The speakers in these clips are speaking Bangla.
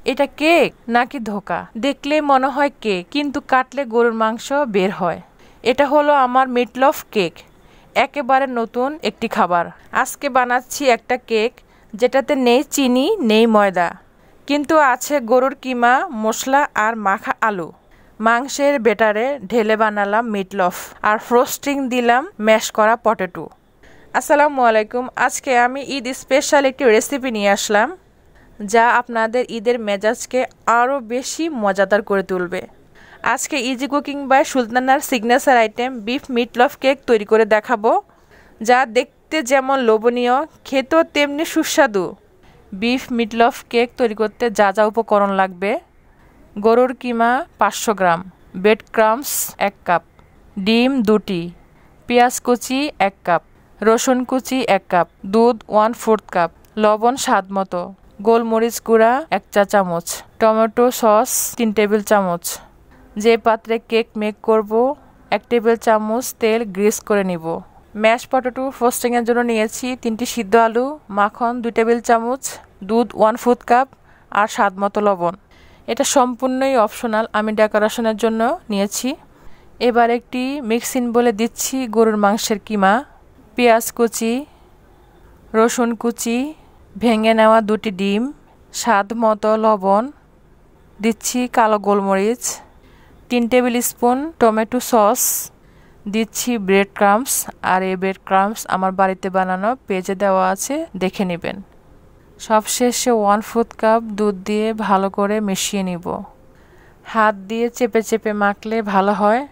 এটা কেক নাকি ধোকা? দেখলে মনে হয় কেক, কিন্তু কাটলে গরুর মাংস বের হয়। এটা হলো আমার মিটলফ কেক, একেবারে নতুন একটি খাবার। আজকে বানাচ্ছি একটা কেক যেটাতে নেই চিনি, নেই ময়দা, কিন্তু আছে গরুর কিমা, মশলা আর মাখা আলু। মাংসের বেটারে ঢেলে বানালাম মিটলফ, আর ফ্রোস্টিং দিলাম ম্যাশ করা পটেটো। আসসালামু আলাইকুম। আজকে আমি ঈদ স্পেশাল একটি রেসিপি নিয়ে আসলাম, যা আপনাদের ঈদের মেজাজকে আরও বেশি মজাদার করে তুলবে। আজকে ইজি কুকিং বাই সুলতানার signature item beef meatloaf cake তৈরি করে দেখাবো, যা দেখতে যেমন লোভনীয়, খেতেও তেমনি সুস্বাদু। বিফ মিটলফ কেক তৈরি করতে যা যা উপকরণ লাগবে: গরুর কিমা 500 গ্রাম, ব্রেড ক্রাম্বস 1 কাপ, ডিম 2টি, পেঁয়াজ কুচি 1 কাপ, রসুন কুচি 1 কাপ, দুধ 1/4 কাপ, লবণ স্বাদ মতো, গোলমরিচ গুঁড়া 1 চা চামচ, টমেটো সস 3 টেবিল চামচ। যে পাত্রে কেক মেক করব 1 টেবিল চামচ তেল গ্রিস করে নিব। ম্যাশ পটেটো ফ্রোস্টিংয়ের জন্য নিয়েছি 3টি সিদ্ধ আলু, মাখন 2 টেবিল চামচ, দুধ 1/4 কাপ আর স্বাদ মতো লবণ। এটা সম্পূর্ণই অপশনাল, আমি ডেকোরেশনের জন্য নিয়েছি। এবার একটি মিক্সিং বলে দিচ্ছি গরুর মাংসের কিমা, পেঁয়াজ কুচি, রসুন কুচি, ভেঙে নেওয়া 2টি ডিম, স্বাদ মতো লবণ, দিচ্ছি কালো গোলমরিচ, 3 টেবিল স্পুন টমেটো সস, দিচ্ছি ব্রেড ক্রাম্বস। আর এই ব্রেড ক্রাম্বস আমার বাড়িতে বানানো পেজে দেওয়া আছে, দেখে নেবেন। সবশেষে 1/4 কাপ দুধ দিয়ে ভালো করে মিশিয়ে নিব। হাত দিয়ে চেপে চেপে মাখলে ভালো হয়।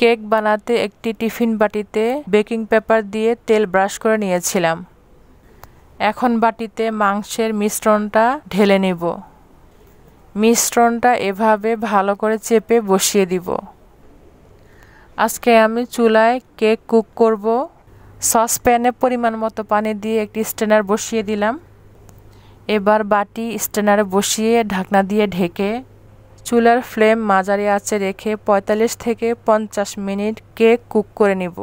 কেক বানাতে একটি টিফিন বাটিতে বেকিং পেপার দিয়ে তেল ব্রাশ করে নিয়েছিলাম। এখন বাটিতে মাংসের মিশ্রণটা ঢেলে নিব। মিশ্রণটা এভাবে ভালো করে চেপে বসিয়ে দিব। আজকে আমি চুলায় কেক কুক করব। সসপ্যানে পরিমাণ মতো পানি দিয়ে একটি স্ট্রেনার বসিয়ে দিলাম। এবার বাটি স্ট্রেনারে বসিয়ে ঢাকনা দিয়ে ঢেকে চুলার ফ্লেম মাঝারি আঁচে রেখে 45 থেকে 50 মিনিট কেক কুক করে নিব।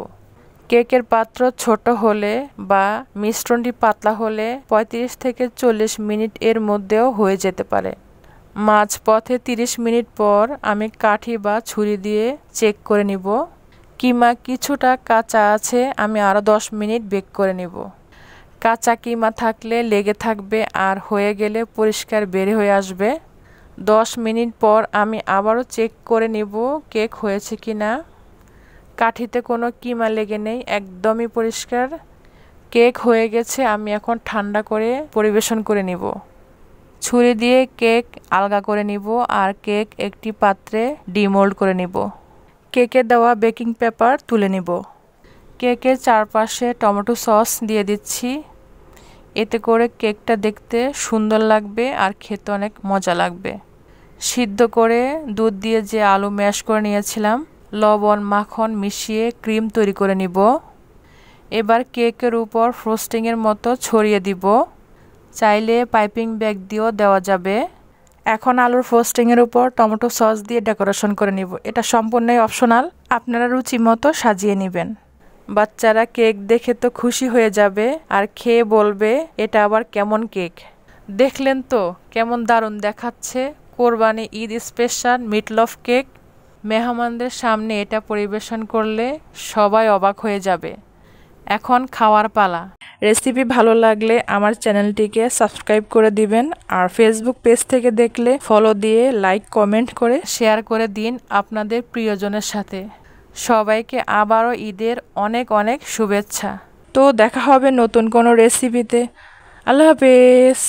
কেকের পাত্র ছোট হলে বা মিশ্রণটি পাতলা হলে 35 থেকে 40 মিনিট এর মধ্যেও হয়ে যেতে পারে। মাঝপথে 30 মিনিট পর আমি কাঠি বা ছুরি দিয়ে চেক করে নিব। কিমা কিছুটা কাঁচা আছে, আমি আরও 10 মিনিট বেক করে নিব। কাঁচা কিমা থাকলে লেগে থাকবে, আর হয়ে গেলে পরিষ্কার বের হয়ে আসবে। 10 মিনিট পর আমি আবারও চেক করে নিব কেক হয়েছে কি না। কাঠিতে কোনো কিমা লেগে নেই, একদমই পরিষ্কার। কেক হয়ে গেছে। আমি এখন ঠান্ডা করে পরিবেশন করে নিব। ছুরি দিয়ে কেক আলগা করে নিব, আর কেক একটি পাত্রে ডিমোল্ড করে নিব। কেকে দেওয়া বেকিং পেপার তুলে নিব। কেকের চারপাশে টমেটো সস দিয়ে দিচ্ছি। এতে করে কেকটা দেখতে সুন্দর লাগবে আর খেতে অনেক মজা লাগবে। সিদ্ধ করে দুধ দিয়ে যে আলু ম্যাশ করে নিয়েছিলাম, লবণ মাখন মিশিয়ে ক্রিম তৈরি করে নিব। এবার কেকের উপর ফ্রোস্টিংয়ের মতো ছড়িয়ে দিব। চাইলে পাইপিং ব্যাগ দিয়েও দেওয়া যাবে। এখন আলুর ফ্রোস্টিংয়ের উপর টমেটো সস দিয়ে ডেকোরেশন করে নিব। এটা সম্পূর্ণই অপশনাল, আপনারা রুচি মতো সাজিয়ে নেবেন। বাচ্চারা কেক দেখে তো খুশি হয়ে যাবে, আর খেয়ে বলবে এটা আবার কেমন কেক। দেখলেন তো কেমন দারুণ দেখাচ্ছে কোরবানি ঈদ স্পেশাল মিটলফ কেক। মেহমানদের সামনে এটা পরিবেশন করলে সবাই অবাক হয়ে যাবে। এখন খাওয়ার পালা। রেসিপি ভালো লাগলে আমার চ্যানেলটিকে সাবস্ক্রাইব করে দিবেন, আর ফেসবুক পেজ থেকে দেখলে ফলো দিয়ে লাইক কমেন্ট করে শেয়ার করে দিন আপনাদের প্রিয়জনের সাথে। সবাইকে আবারও ঈদের অনেক অনেক শুভেচ্ছা। তো দেখা হবে নতুন কোনো রেসিপিতে। আল্লাহ হাফেজ।